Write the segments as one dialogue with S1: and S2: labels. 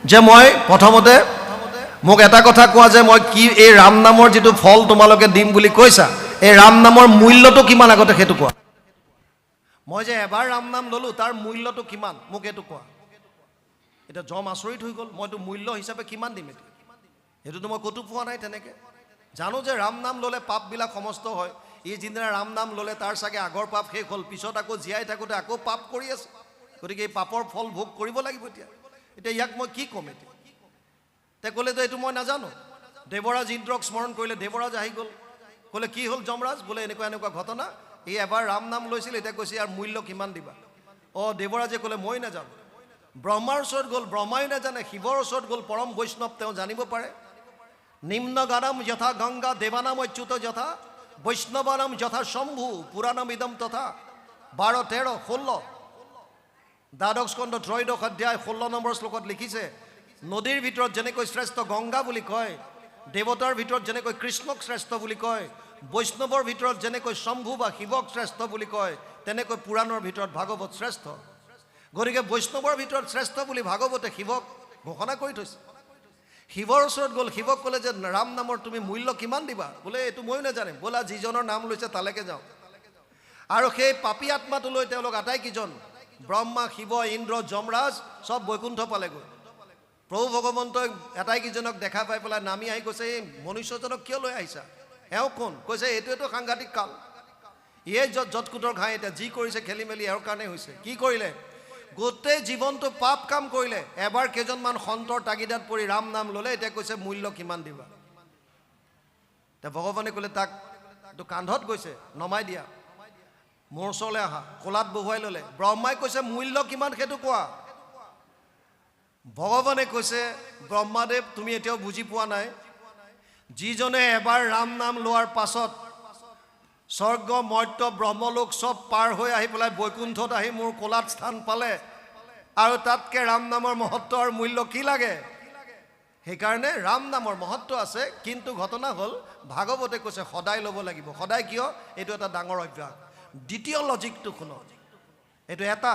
S1: যে মই প্ৰথমতে মোক এটা কথা কোৱা যে মই কি এই ৰাম নামৰ যেটো ফল তোমালোকে দিম বুলি কৈছা এই ৰাম নামৰ মূল্যটো কিমান আগতে হেতু কোৱা মই যে এবাৰ ৰাম নাম ললো তাৰ মূল্যটো কিমান মোক এটো কোৱা এটা জম আচৰিত হৈ গল মইতো মূল্য হিচাপে কিমান দিম এটো এটোতো মই কতো পোৱা নাই তেনেকে জানো যে ৰাম নাম ললে পাপ বিলাক সমস্ত হয় এই যিদিনা ৰাম নাম ললে তাৰ সাগে আগৰ পাপ শেষ হল পিছত আকৌ জিয়াই থাকোতে আকৌ পাপ কৰি আছে গতিকে এই পাপৰ ফল ভোগ কৰিব লাগিব এতিয়া ইয়াক মই কি কম এতিয়া তে কলে তো এটো মই নাজানো দেৱৰাজ ইন্দ্ৰক স্মৰণ কৰিলে দেৱৰাজ আহি গল কলে কি হল যমৰাজ বোলে এনেকুৱা এনেকুৱা ঘটনা এই এবাৰ ৰাম নাম লৈছিল এটা কৈছে ইয়াৰ মূল্য কিমান দিবা ও দেৱৰাজে কলে মই নাজানো ব্ৰহ্মাৰ ওচৰত গল ব্ৰহ্মাই নাজানে শিৱৰ ওচৰত গল পৰম বৈষ্ণৱ তেওঁ জানিব পাৰে নিম্ন গানম যথা গংগা দেৱানাম অচ্যুত যথা বৈষ্ণৱানাম যথা শম্ভু পুৰাণম ইদম তথা 12 13 16 দ্বাদশ স্কন্ধ ত্ৰয়োদশ অধ্যায় 16 নম্বৰ শ্লোকত লিখিছে নদীৰ ভিতৰত যেনেকৈ শ্ৰেষ্ঠ গংগা বুলি কয় দেৱতাৰ ভিতৰত যেনেকৈ কৃষ্ণক শ্ৰেষ্ঠ বুলি কয় বৈষ্ণৱৰ ভিতৰত যেনেকৈ শম্ভু বা শিৱক শ্ৰেষ্ঠ বুলি কয় তেনেকৈ পুৰাণৰ ভিতৰত ভাগৱত শ্ৰেষ্ঠ গৰিকে বৈষ্ণৱৰ ভিতৰত শ্ৰেষ্ঠ বুলি ভাগৱতে শিৱক ঘোষণা কৰি থৈছে শিৱৰ ওচৰত গল শিৱক কলে যে ৰাম নামৰ তুমি মূল্য কিমান দিবা বোলে এটো মই নাজানিম বলা যিজনৰ নাম লৈছে তালৈকে যাও আৰু সেই পাপী আত্মাটো লৈ তেওঁলোক আটাই কিজন ব্ৰহ্মা শিৱ ইন্দ্ৰ যমৰাজ সব বৈকুণ্ঠ পালে গৈ প্ৰভু ভগৱন্তই এটাই কিজনক দেখা পাই পেলাই নামি আহি কৈছে এই মনুষ্যজনক কিয় লৈ আহিছা এও কোন কৈছে এটো সাংঘাতিক কাল ইয়ে যৎকুটৰ ঘাই এটা যি কৰিছে খেলি মেলি এৰ কাৰণে হৈছে কি কৰিলে গোটেই জীৱনটো পাপ কাম কৰিলে এবাৰ কেজনমান সন্তৰ তাগিদাত পৰি ৰাম নাম ললে এতিয়া কৈছে মূল্য কিমান দিবা তে ভগৱানে কলে তাক তো কান্ধত গৈছে নমাই দিয়া মোৰ ওচৰলৈ আহা কোলাত বহুৱাই ললে ব্ৰহ্মাই কৈছে মূল্য কিমান হেতু কোৱা ভগৱানে কৈছে ব্ৰহ্মাদেৱ তুমি এতিয়াও বুজি পোৱা নাই যিজনে এবাৰ ৰাম নাম লোৱাৰ পাছত স্বৰ্গ মৰ্ত্য ব্ৰহ্মলোক সব পাৰ হৈ আহি পেলাই বৈকুণ্ঠত আহি মোৰ কোলাত স্থান পালে আৰু তাতকে ৰাম নামৰ মহত্ব আৰু মূল্য কি লাগে সেইকাৰণে ৰাম নামৰ মহত্ব আছে কিন্তু ঘটনা হল ভাগৱতে কৈছে সদায় ল'ব লাগিব সদায় কিয় এটো এটা ডাঙৰ অভ্যাস দ্বিতীয় লজিকটো শুনক এটো এটা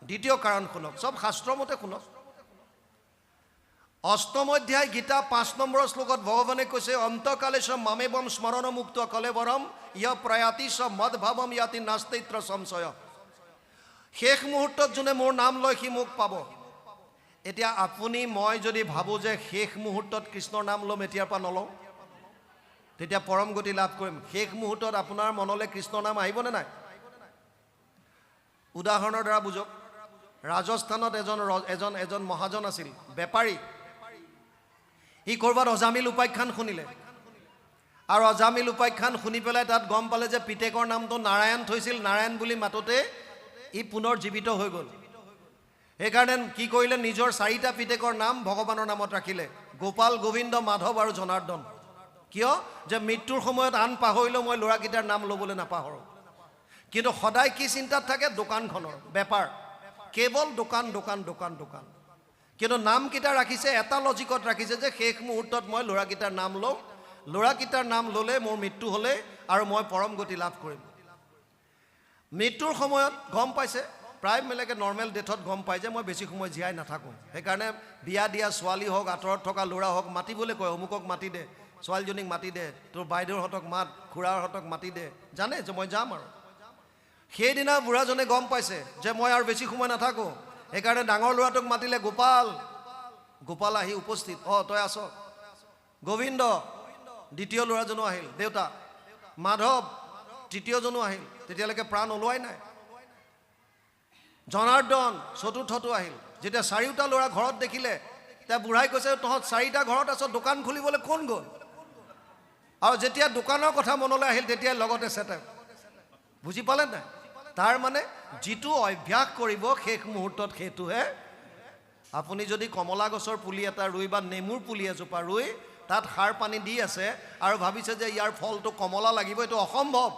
S1: দ্বিতীয় কাৰণ শুনক সব শাস্ত্ৰৰ মতে শুনক অষ্টম অধ্যায় গীতা 5 নম্বৰ শ্লোকত ভগৱানে কৈছে অন্তকালেশ মামেবম স্মৰণ মুক্ত কলেবৰম ইয় প্ৰয়াতি স মদভাৱম ইয়াতি নাস্তিত্ৰ সংশয় শেষ মুহূৰ্তত যোনে মোৰ নাম লয় সি মোক পাব এতিয়া আপুনি মই যদি ভাবো যে শেষ মুহূৰ্তত কৃষ্ণৰ নাম লম এতিয়াৰ পৰা নলওঁ তেতিয়া পৰম গতি লাভ কৰিম শেষ মুহূৰ্তত আপোনাৰ মনলৈ কৃষ্ণৰ নাম আহিবনে নাই উদাহৰণৰ দ্বাৰা বুজক ৰাজস্থানত এজন মহাজন আছিল বেপাৰী ই কৰবাত অজামিল উপাখ্যান শুনিলে আৰু অজামিল উপাখ্যান শুনি পেলাই তাত গম পালে যে পিতেকৰ নামটো নাৰায়ণ থৈছিল নাৰায়ণ বুলি মাততে ই পুনৰ জীৱিত হৈ গল সেইকাৰণে কি কৰিলে নিজৰ চাৰিটা পিতেকৰ নাম ভগৱানৰ নামত ৰাখিলে গোপাল গোবিন্দ মাধৱ আৰু জনাৰ্দন কিয় যে মৃত্যুৰ সময়ত আন পাহৰিলেও মই ল'ৰাকেইটাৰ নাম ল'বলৈ নাপাহৰো কিন্তু সদায় কি চিন্তাত থাকে দোকানখনৰ বেপাৰ কেৱল দোকান দোকান দোকান দোকান কিন্তু নামকেইটা ৰাখিছে এটা লজিকত ৰাখিছে যে শেষ মুহূৰ্তত মই ল'ৰাকেইটাৰ নাম লওঁ ল'ৰাকেইটাৰ নাম ল'লে মোৰ মৃত্যু হ'লে আৰু মই পৰম গতি লাভ কৰিম মৃত্যুৰ সময়ত গম পাইছে প্ৰায় মেলেকে নৰ্মেল ডেথত গম পাই যে মই বেছি সময় জীয়াই নাথাকোঁ সেইকাৰণে বিয়া দিয়া ছোৱালী হওক আঁতৰত থকা ল'ৰা হওক মাতিবলৈ কয় অমুকক মাতি দে ছোৱালীজনীক মাতি দে তোৰ বাইদেউহঁতক মাত খুৰাহঁতক মাতি দে জানে যে মই যাম আৰু সেইদিনা বুঢ়াজনে গম পাইছে যে মই আৰু বেছি সময় নাথাকোঁ সেইকাৰণে ডাঙৰ ল'ৰাটোক মাতিলে গোপাল গোপাল আহি উপস্থিত তই আছ গোবিন্দ দ্বিতীয় ল'ৰাজনো আহিল দেউতা মাধৱ তৃতীয়জনো আহিল তেতিয়ালৈকে প্ৰাণ ওলোৱাই নাই জনাৰ্দন চতুৰ্থটো আহিল যেতিয়া চাৰিওটা ল'ৰা ঘৰত দেখিলে তেতিয়া বুঢ়াই কৈছে তহঁত চাৰিটা ঘৰত আছ দোকান খুলিবলৈ কোন গ'ল আৰু যেতিয়া দোকানৰ কথা মনলৈ আহিল তেতিয়া লগতে চেটেপ বুজি পালে নাই তাৰ মানে যিটো অভ্যাস কৰিব শেষ মুহূৰ্তত সেইটোহে আপুনি যদি কমলা গছৰ পুলি এটা ৰুই বা নেমুৰ পুলি এজোপা ৰুই তাত সাৰ পানী দি আছে আৰু ভাবিছে যে ইয়াৰ ফলটো কমলা লাগিব এইটো অসম্ভৱ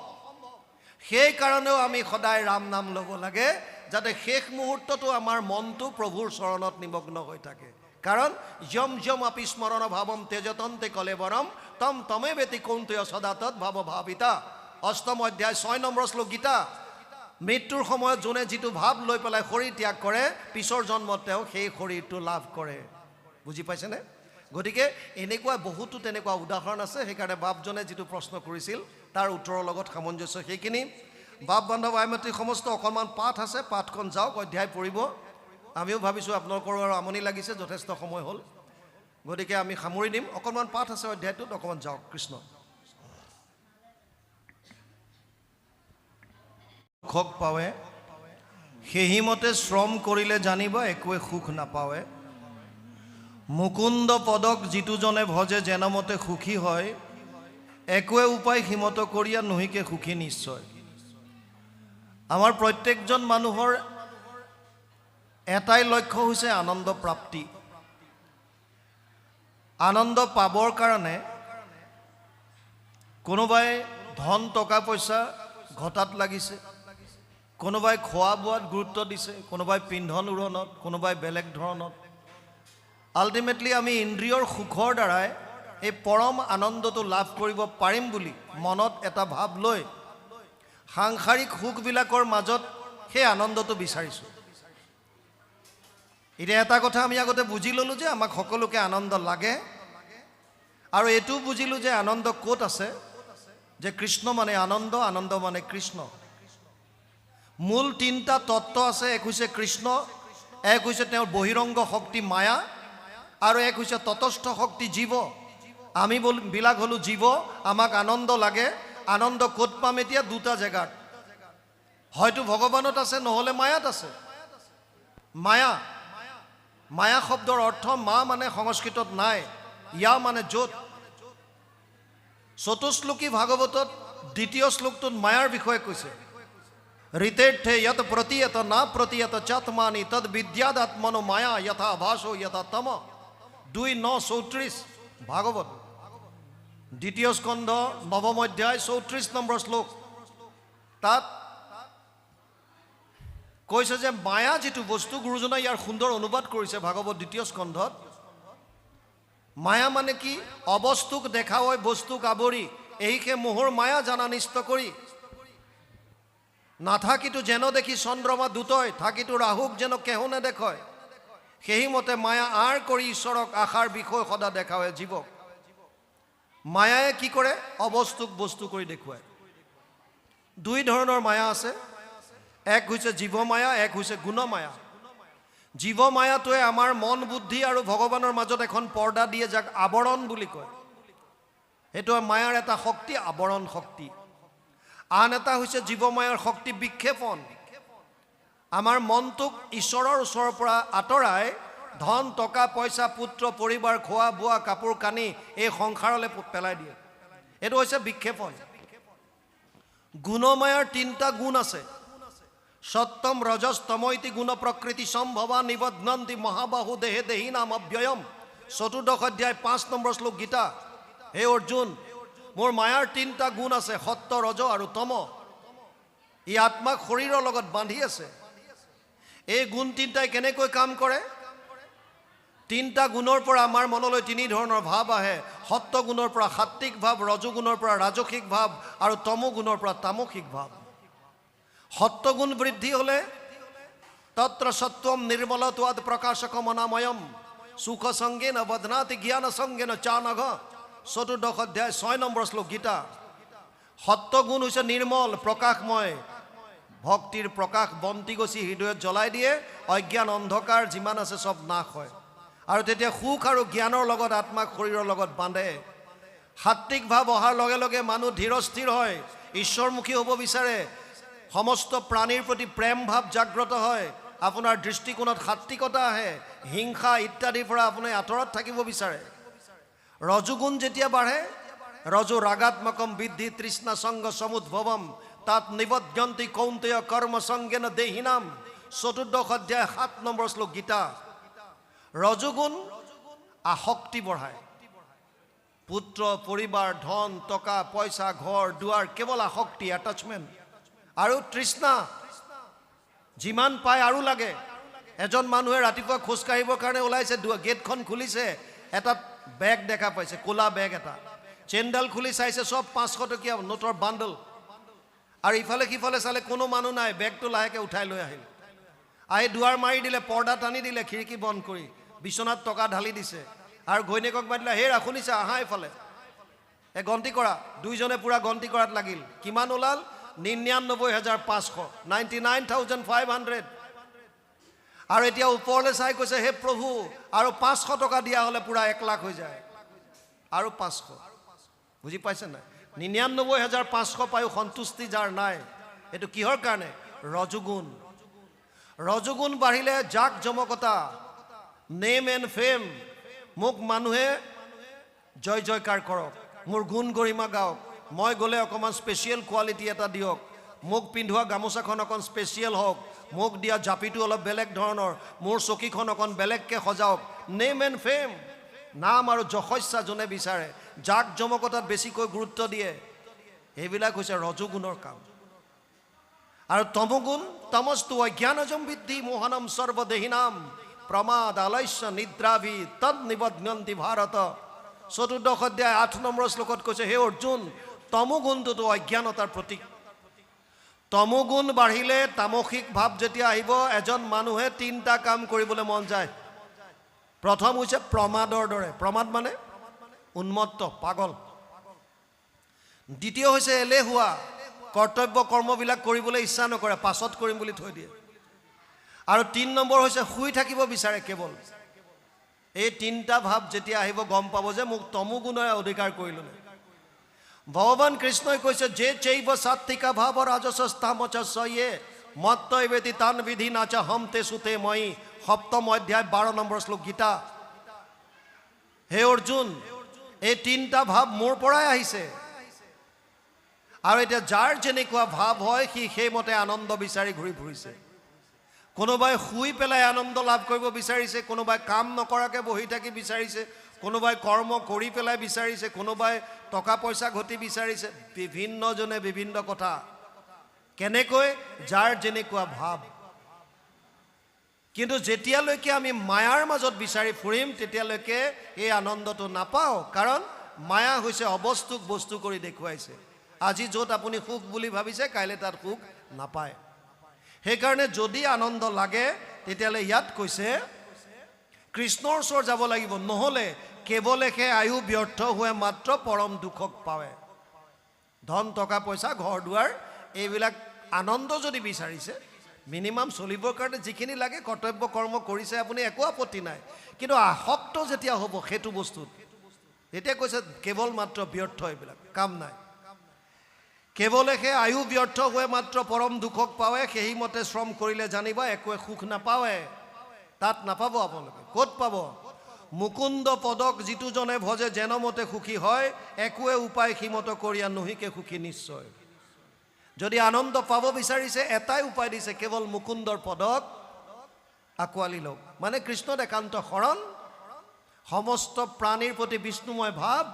S1: সেই কাৰণেও আমি সদায় ৰাম নাম ল'ব লাগে যাতে শেষ মুহূৰ্ততো আমাৰ মনটো প্ৰভুৰ চৰণত নিমগ্ন হৈ থাকে কাৰণ যম যম আপি স্মৰণ ভাৱম তেজতন্তে কলেবৰম তম তমে বেতি কৌন্তেয় সদা তৎ ভাৱ ভাবিতা অষ্টম অধ্যায় 6 নম্বৰ শ্লোক গীতা মৃত্যুৰ সময়ত যোনে যিটো ভাৱ লৈ পেলাই শৰীৰ ত্যাগ কৰে পিছৰ জন্মত তেওঁ সেই শৰীৰটো লাভ কৰে বুজি পাইছেনে? গতিকে এনেকুৱা বহুতো তেনেকুৱা উদাহৰণ আছে। সেইকাৰণে বাপজনে যিটো প্ৰশ্ন কৰিছিল তাৰ উত্তৰৰ লগত সামঞ্জস্য সেইখিনি। বাপ বান্ধৱ আই মাতৃ সমস্ত অকণমান পাঠ আছে, পাঠখন যাওক, অধ্যায় পঢ়িব। আমিও ভাবিছোঁ আপোনালোকৰো আৰু আমনি লাগিছে, যথেষ্ট সময় হ'ল, গতিকে আমি সামৰি দিম। অকণমান পাঠ আছে অধ্যায়টোত, অকণমান যাওক। কৃষ্ণ সুখ পাৱে সেইমতে শ্ৰম কৰিলে জানিবা একোৱে সুখ নাপাৱে। মুকুন্দ পদক যিটোজনে ভজে যেনমতে সুখী হয়, একোৱে উপায় সিমত কৰিয়া নহিকে সুখী নিশ্চয়। আমাৰ প্ৰত্যেকজন মানুহৰ এটাই লক্ষ্য হৈছে আনন্দ প্ৰাপ্তি। আনন্দ পাবৰ কাৰণে কোনোবাই ধন টকা পইচা ঘটাত লাগিছে, কোনোবাই খোৱা বোৱাত গুৰুত্ব দিছে, কোনোবাই পিন্ধন উৰণত, কোনোবাই বেলেগ ধৰণত। আল্টিমেটলি আমি ইন্দ্ৰিয়ৰ সুখৰ দ্বাৰাই এই পৰম আনন্দটো লাভ কৰিব পাৰিম বুলি মনত এটা ভাৱ লৈ সাংসাৰিক সুখবিলাকৰ মাজত সেই আনন্দটো বিচাৰিছোঁ। এতিয়া এটা কথা আমি আগতে বুজি ল'লোঁ যে আমাক সকলোকে আনন্দ লাগে, আৰু এইটোও বুজিলোঁ যে আনন্দ ক'ত আছে, যে কৃষ্ণ মানে আনন্দ, আনন্দ মানে কৃষ্ণ। মূল তিনিটা তত্ত্ব আছে। এক হৈছে কৃষ্ণ, এক হৈছে তেওঁৰ বহিৰংগ শক্তি মায়া, আৰু এক হৈছে তটস্থ শক্তি জীৱ। আমি বিলাক হ'লোঁ জীৱ। আমাক আনন্দ লাগে। আনন্দ ক'ত পাম এতিয়া? দুটা জেগাত, হয়তো ভগৱানত আছে, নহ'লে মায়াত আছে। মায়া, মায়া শব্দৰ অৰ্থ মা মানে সংস্কৃতত নাই, ইয়া মানে য'ত। চতুশ্লোকী ভাগৱতত দ্বিতীয় শ্লোকটোত মায়াৰ বিষয়ে কৈছে। ঋতেৰ্থে যত প্ৰতীয়ত না প্ৰতীয়ত চাত্মানি তদ বিদ্যাদাত্মনো মায়া যথা ভাসো যথা তম। 2:9-34 ভাগৱত, দ্বিতীয় স্কন্ধ 9ম অধ্যায় 34 নম্বৰ শ্লোক। তাত কৈছে যে মায়া যিটো বস্তু, গুৰুজনাই ইয়াৰ সুন্দৰ অনুবাদ কৰিছে ভাগৱত দ্বিতীয় স্কন্ধত। মায়া মানে কি? অবস্তুক দেখা হয় বস্তুক আৱৰি, এইকে মোহৰ মায়া জানা নিষ্ট কৰি। নাথাকিতো যেন দেখি চন্দ্ৰমা দুটয়, থাকিতো ৰাহুক যেন কেহো নেদেখয়। সেইমতে মায়া আৰ কৰি ঈশ্বৰক আশাৰ বিষয় সদা দেখাৱে জীৱক। মায়ায়ে কি কৰে? অবস্তুক বস্তু কৰি দেখুৱায়। দুই ধৰণৰ মায়া আছে, এক হৈছে জীৱ মায়া, এক হৈছে গুণ মায়া। জীৱ মায়াটোৱে আমাৰ মন বুদ্ধি আৰু ভগৱানৰ মাজত এখন পৰ্দা দিয়ে, যাক আৱৰণ বুলি কয়। সেইটো মায়াৰ এটা শক্তি, আৱৰণ শক্তি। আন এটা হৈছে জীৱ মায়াৰ শক্তি বিক্ষেপণ। আমাৰ মনটোক ঈশ্বৰৰ ওচৰৰ পৰা আঁতৰাই ধন টকা পইচা পুত্ৰ পৰিবাৰ খোৱা বোৱা কাপোৰ কানি এই সংসাৰলৈ পেলাই দিয়ে। এইটো হৈছে বিক্ষেপণ। গুণমায়াৰ তিনিটা গুণ আছে। সত্যম ৰজস তমইতি গুণ প্ৰকৃতি সম্ভৱা নিবধ্নন্তি মহাবাহু দেহে দেহী নাম অব্যয়ম। 14th অধ্যায় 5 নম্বৰ শ্লোক গীতা। হে অৰ্জুন, মোৰ মায়াৰ তিনিটা গুণ আছে, সত্য ৰজ আৰু তম। ই আত্মাক শৰীৰৰ লগত বান্ধি আছে। এই গুণ তিনিটাই কেনেকৈ কাম কৰে? তিনিটা গুণৰ পৰা আমাৰ মনলৈ তিনি ধৰণৰ ভাৱ আহে। সত্য গুণৰ পৰা সাত্বিক ভাৱ, ৰজগুণৰ পৰা ৰাজসিক ভাৱ, আৰু তম গুণৰ পৰা তামসিক ভাৱ। সত্যগুণ বৃদ্ধি হ'লে তত্ৰ সত্বম নিৰ্মলত্বাদ প্ৰকাশক মনাময়ম সুখ সঙ্গে ন বদনাতি জ্ঞান সঙ্গে ন চানঘ। 14th অধ্যায় 6 নম্বৰ শ্লোক গীতা। সত্যগুণ হৈছে নিৰ্মল, প্ৰকাশময়। ভক্তিৰ প্ৰকাশ বন্তি গছি হৃদয়ত জ্বলাই দিয়ে, অজ্ঞান অন্ধকাৰ যিমান আছে চব নাশ হয়, আৰু তেতিয়া সুখ আৰু জ্ঞানৰ লগত আত্মাক শৰীৰৰ লগত বান্ধে। সাত্বিক ভাৱ অহাৰ লগে লগে মানুহ ধীৰস্থিৰ হয়, ঈশ্বৰমুখী হ'ব বিচাৰে, সমস্ত প্ৰাণীৰ প্ৰতি প্ৰেম ভাৱ জাগ্ৰত হয়, আপোনাৰ দৃষ্টিকোণত সাত্বিকতা আহে, হিংসা ইত্যাদিৰ পৰা আপুনি আঁতৰত থাকিব বিচাৰে। ৰজুগুণ যেতিয়া বাঢ়ে, ৰজু ৰাগাত্মকম বৃদ্ধি তৃষ্ণা সংগ সমুদ্ভৱম তাত নিবদ্ধন্তি কৌন্তেয় কৰ্ম সংগেন দেহিনাম। 14th অধ্যায় 7 নম্বৰ শ্লোক গীতা। ৰজুগুণ আসক্তি বঢ়ায়। পুত্ৰ পৰিবাৰ ধন টকা পইচা ঘৰ দুৱাৰ কেৱল আসক্তি, এটাচমেণ্ট আৰু তৃষ্ণা। যিমান পায় আৰু লাগে। এজন মানুহে ৰাতিপুৱা খোজকাঢ়িবৰ কাৰণে ওলাইছে, গেটখন খুলিছে, এটা বেগ দেখা পাইছে, ক'লা বেগ এটা। চেইনডাল খুলি চাইছে, চব 500 টকীয়া নোটৰ বাণ্ডল, আৰু ইফালে সিফালে চালে কোনো মানুহ নাই। বেগটো লাহেকৈ উঠাই লৈ আহিল, আহি দুৱাৰ মাৰি দিলে, পৰ্দা টানি দিলে, খিৰিকী বন্ধ কৰি। বিছনাত টকা ঢালি দিছে আৰু ঘৈণীয়েকক মাতিলে হে শুনিছা আহা এইফালে গন্তি কৰা দুইজনে পুৰা গন্তি কৰাত লাগিল কিমান ওলাল ৯৯,৫০০ 99,500 আৰু এতিয়া ওপৰলৈ চাই কৈছে হে প্ৰভু আৰু ৫০০ টকা দিয়া হ'লে পুৰা ১ লাখ হৈ যায় আৰু ৫০০ বুজি পাইছে নাই ৯৯,৫০০ পায়ো সন্তুষ্টি যাৰ নাই এইটো কিহৰ কাৰণে ৰজগুণ বাঢ়িলে জাক জমকতা নেম এণ্ড ফেম মোক মানুহে জয় জয়কাৰ কৰক মোৰ গুণ গৰিমা গাওক মই গ'লে অকণমান স্পেচিয়েল কোৱালিটি এটা দিয়ক মোক পিন্ধোৱা গামোচাখন অকণ স্পেচিয়েল হওক মোক দিয়া জাপিটো অলপ বেলেগ ধৰণৰ মোৰ চকীখন অকণ বেলেগকৈ সজাওক নেম এণ্ড ফেম নাম আৰু যশস্যা যোনে বিচাৰে জাক জমকতাত বেছিকৈ গুৰুত্ব দিয়ে এইবিলাক হৈছে ৰজগুণৰ কাম আৰু তমগুণ তমস্তু অজ্ঞানজম বিদ্ধি মোহনম সৰ্বদেহিনাম প্ৰমাদ আলস্য নিদ্ৰাভি তদ নিবধ্নন্তি ভাৰত ৪ৰ্থ অধ্যায় ৮ নম্বৰ শ্লোকত কৈছে হে অৰ্জুন তমগুণটোতো অজ্ঞানতাৰ প্ৰতীক তমগুণ বাঢ়িলে তামসিক ভাৱ যেতিয়া আহিব এজন মানুহে ৩টা কাম কৰিবলৈ মন যায় প্ৰথম হৈছে প্ৰমাদৰ দৰে প্ৰমাদ মানে উন্মত্ত পাগল দ্বিতীয় হৈছে এলেহুৱা কৰ্তব্য কৰ্মবিলাক কৰিবলৈ ইচ্ছা নকৰে পাছত কৰিম বুলি থৈ দিয়ে আৰু ৩ নম্বৰ হৈছে শুই থাকিব বিচাৰে কেৱল এই ৩টা ভাৱ যেতিয়া আহিব গম পাব যে মোক তমগুণৰে অধিকাৰ কৰিলোঁ ভগৱান কৃষ্ণই কৈছে যে চৈব সাত্বিকা ভাৱ ৰাজসস্তামচয়ে মত্তৈবেতি তান বিধি নাচা হম তে সুতে মই ৭ম অধ্যায় ১২ নম্বৰ শ্লোক গীতা হে অৰ্জুন এই ৩টা ভাৱ মোৰ পৰাই আহিছে আৰু এতিয়া যাৰ যেনেকুৱা ভাৱ হয় সি সেইমতে আনন্দ বিচাৰি ঘূৰি ফুৰিছে কোনোবাই শুই পেলাই আনন্দ লাভ কৰিব বিচাৰিছে কোনোবাই কাম নকৰাকৈ বহি থাকি বিচাৰিছে কোনোবাই কৰ্ম কৰি পেলাই বিচাৰিছে কোনোবাই টকা পইচা ঘটি বিচাৰিছে বিভিন্নজনে বিভিন্ন কথা কেনেকৈ যাৰ যেনেকুৱা ভাৱ কিন্তু যেতিয়ালৈকে আমি মায়াৰ মাজত বিচাৰি ফুৰিম তেতিয়ালৈকে এই আনন্দটো নাপাওঁ কাৰণ মায়া হৈছে অবস্তুক বস্তু কৰি দেখুৱাইছে আজি য'ত আপুনি সুখ বুলি ভাবিছে কাইলৈ তাত সুখ নাপায় সেইকাৰণে যদি আনন্দ লাগে তেতিয়ালে ইয়াত কৈছে কৃষ্ণৰ ওচৰ যাব লাগিব নহলে কেৱলেহে আয়ু ব্যৰ্থ হৈ মাত্ৰ পৰম দুখক পাৱে ধন টকা পইচা ঘৰ দুৱাৰ এইবিলাক আনন্দ যদি বিচাৰিছে মিনিমাম চলিবৰ কাৰণে যিখিনি লাগে কৰ্তব্য কৰ্ম কৰিছে আপুনি একো আপত্তি নাই কিন্তু আসক্ত যেতিয়া হ'ব সেইটো বস্তুত এতিয়া কৈছে কেৱল মাত্ৰ ব্যৰ্থ এইবিলাক কাম নাই কেৱলেহে আয়ু ব্যৰ্থ হৈ মাত্ৰ পৰম দুখক পাৱে সেই মতে শ্ৰম কৰিলে জানিবা একোৱে সুখ নাপাৱে তাত নাপাব আপোনালোকে ক'ত পাব মুকুন্দ পদক যিটো জনে ভজে যেনমতে সুখী হয় একোৱে উপায় সীমত কৰিয়া নহিকে সুখী নিশ্চয় যদি আনন্দ পাব বিচাৰিছে এটাই উপায় দিছে কেৱল মুকুন্দৰ পদক আকোৱালি লওক মানে কৃষ্ণৰ একান্ত শৰণ সমস্ত প্ৰাণীৰ প্ৰতি বিষ্ণুময় ভাৱ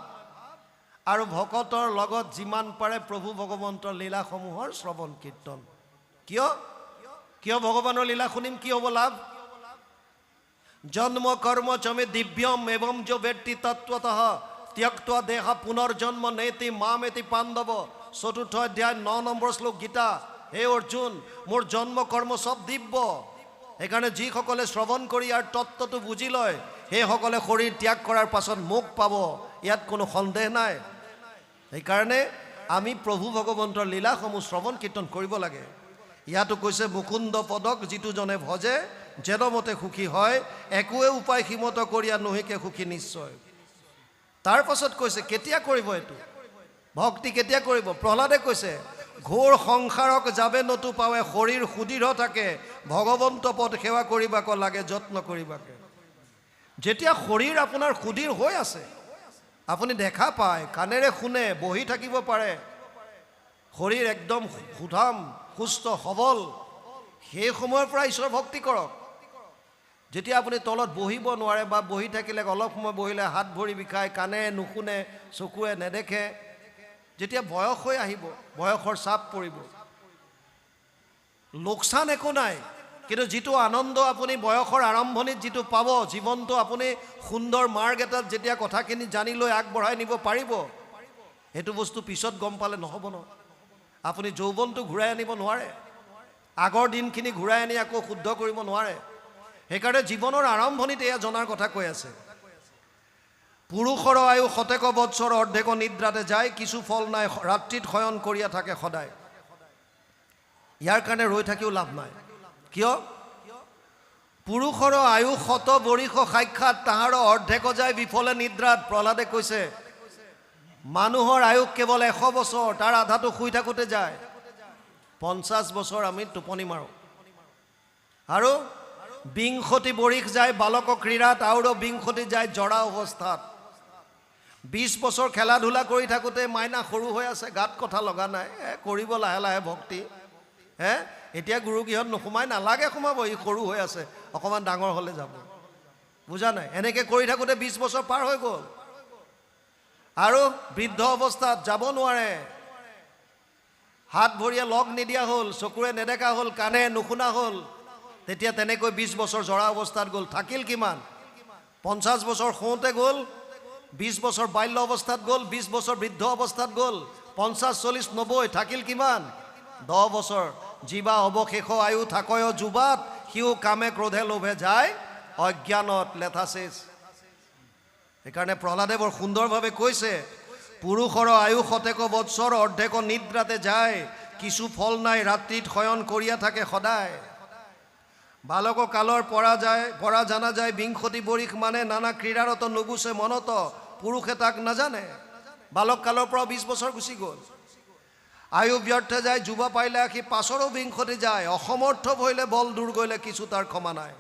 S1: আৰু ভকতৰ লগত যিমান পাৰে প্ৰভু ভগৱন্তৰ লীলাসমূহৰ শ্ৰৱণ কীৰ্তন কিয় ভগৱানৰ লীলা শুনিম কি হ'ব লাভ জন্ম কৰ্ম চমে দিব্যম এবং যো ব্যক্তি তত্ত্বতঃ ত্যক্ত্বা দেহ পুনৰ্জন্ম নেতি মামেতি পাণ্ডৱ ৪ৰ্থ অধ্যায় ৯ নম্বৰ শ্লোক গীতা হে অৰ্জুন মোৰ জন্ম কৰ্ম সব দিব্য সেইকাৰণে যিসকলে শ্ৰৱণ কৰি ইয়াৰ তত্ত্বটো বুজি লয় সেইসকলে শৰীৰ ত্যাগ কৰাৰ পাছত মোক পাব ইয়াত কোনো সন্দেহ নাই সেইকাৰণে আমি প্ৰভু ভগৱন্তৰ লীলাসমূহ শ্ৰৱণ কীৰ্তন কৰিব লাগে ইয়াতো কৈছে মুকুন্দ পদক যিটো জনে ভজে যেনমতে সুখী হয় একোৱে উপায় সীমত কৰিয়া নহিকে সুখী নিশ্চয় তাৰ পাছত কৈছে কেতিয়া কৰিব এইটো ভক্তি কেতিয়া কৰিব প্ৰহ্লাদে কৈছে ঘোৰ সংসাৰক যাবে নতু পাৱে শৰীৰ সুদৃঢ় থাকে ভগৱন্ত পদ সেৱা কৰিবাক লাগে যত্ন কৰিবাকে যেতিয়া শৰীৰ আপোনাৰ সুদৃঢ় হৈ আছে আপুনি দেখা পায় কাণেৰে শুনে বহি থাকিব পাৰে শৰীৰ একদম সুঠাম সুস্থ সবল সেই সময়ৰ পৰা ঈশ্বৰ ভক্তি কৰক যেতিয়া আপুনি তলত বহিব নোৱাৰে বা বহি থাকিলে অলপ সময় বহিলে হাত ভৰি বিষায় কাণেৰে নুশুনে চকুৱে নেদেখে যেতিয়া বয়স হৈ আহিব বয়সৰ চাপ পৰিব লোকচান একো নাই কিন্তু যিটো আনন্দ আপুনি বয়সৰ আৰম্ভণিত যিটো পাব জীৱনটো আপুনি সুন্দৰ মাৰ্গ এটাত যেতিয়া কথাখিনি জানি লৈ আগবঢ়াই নিব পাৰিব সেইটো বস্তু পিছত গম পালে নহ'ব ন আপুনি যৌৱনটো ঘূৰাই আনিব নোৱাৰে আগৰ দিনখিনি ঘূৰাই আনি আকৌ শুদ্ধ কৰিব নোৱাৰে সেইকাৰণে জীৱনৰ আৰম্ভণিতে এয়া জনাৰ কথা কৈ আছে। পুৰুষৰ আয়ু শতেক বৎসৰ অৰ্ধেক নিদ্ৰাতে যায়, কিছু ফল নাই ৰাত্ৰিত শয়ন কৰিয়া থাকে সদায়। ইয়াৰ কাৰণে ৰৈ থাকিও লাভ নাই। কিয়? পুৰুষৰ আয়ু শত বৰিষ সাক্ষাৎ, তাহাৰ অৰ্ধেক যায় বিফলে নিদ্ৰাত। প্ৰহ্লাদে কৈছে মানুহৰ আয়ু কেৱল 100 বছৰ, তাৰ আধাটো শুই থাকোঁতে যায়। 50 বছৰ আমি টোপনি মাৰোঁ। আৰু 20 বৰিষ যায় বালক ক্ৰীড়াত, আৰু 20 যায় জৰা অৱস্থাত। 20 বছৰ খেলা ধূলা কৰি থাকোঁতে মাইনা সৰু হৈ আছে, গাত কথা লগা নাই, কৰিব লাহে লাহে ভক্তি। এতিয়া গুৰুগৃহত নোসোমাই, নালাগে সোমাব, ই সৰু হৈ আছে, অকণমান ডাঙৰ হ'লে যাব। বুজা নাই? এনেকৈ কৰি থাকোঁতে 20 বছৰ পাৰ হৈ গ'ল। আৰু বৃদ্ধ অৱস্থাত যাব নোৱাৰে, হাত ভৰিয়ে লগ নিদিয়া হ'ল, চকুৰে নেদেখা হ'ল, কাণে নুশুনা হ'ল। তেতিয়া তেনেকৈ 20 বছৰ জৰা অৱস্থাত গ'ল। থাকিল কিমান? 50 বছৰ শুওঁতে গ'ল, 20 বছৰ বাল্য অৱস্থাত গ'ল, 20 বছৰ বৃদ্ধ অৱস্থাত গ'ল, 50, 40, 90 থাকিল কিমান? 10 বছৰ। জীৱা অৱশেষ আয়ু থাকয় যুৱাত, সিও কামে ক্ৰোধে লোভে যায় অজ্ঞানত লেঠা শেষ। সেইকাৰণে প্ৰহ্লাদে বৰ সুন্দৰভাৱে কৈছে, পুৰুষৰ আয়ু শতেক বৎসৰ অৰ্ধেক নিদ্ৰাতে যায়, কিছু ফল নাই ৰাত্ৰিত শয়ন কৰিয়া থাকে সদায়। বালক কালৰ পৰা জানা যায় 20 বৰিষ মানে, নানা ক্ৰীড়াৰত নুগুছে মনত, পুৰুষে তাক নাজানে। বালক কালৰ পৰা 20 বছৰ গুচি গ'ল। আয়ু ব্যৰ্থে যায়, যুৱা পাইলে আহি 5ৰো 20 যায়, অসমৰ্থ ভৈলে বল দূৰ গ'লে কিছু তাৰ ক্ষমা নাই।